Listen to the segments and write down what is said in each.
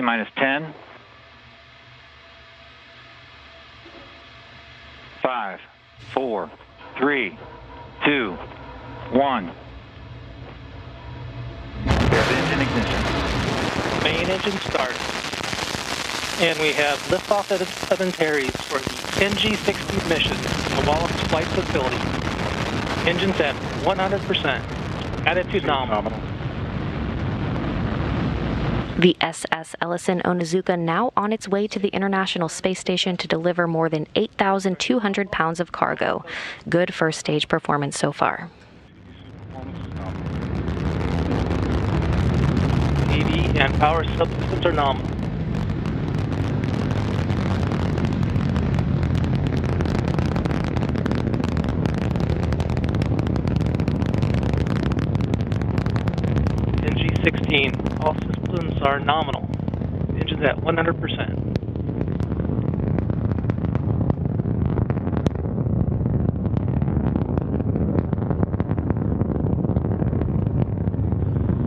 T-minus 10. 5, 4, 3, 2, 1. There's engine ignition. Main engine start. And we have liftoff of Antares for the NG-60 mission to the Wallops Flight Facility. Engines at 100%. Attitude nominal. The SS Ellison Onizuka now on its way to the International Space Station to deliver more than 8,200 pounds of cargo. Good first stage performance so far. EV and power subsystems are nominal. NG-16, all systems are nominal. Engines at 100%.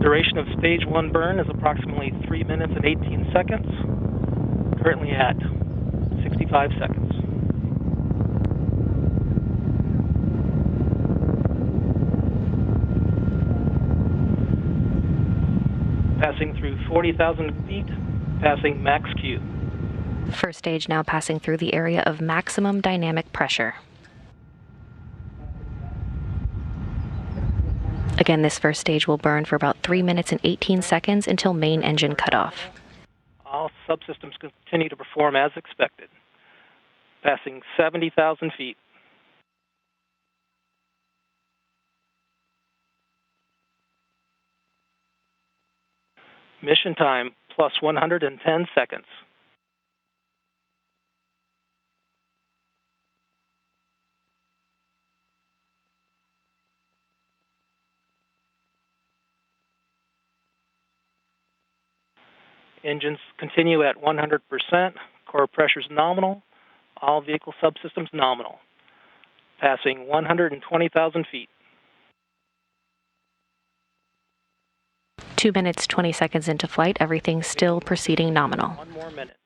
Duration of stage 1 burn is approximately 3 minutes and 18 seconds. Currently at 65 seconds. Passing through 40,000 feet, passing max Q. First stage now passing through the area of maximum dynamic pressure. Again, this first stage will burn for about 3 minutes and 18 seconds until main engine cutoff. All subsystems continue to perform as expected. Passing 70,000 feet. Mission time plus 110 seconds. Engines continue at 100%. Core pressures nominal. All vehicle subsystems nominal. Passing 120,000 feet. 2 minutes, 20 seconds into flight, everything still proceeding nominal. 1 more minute.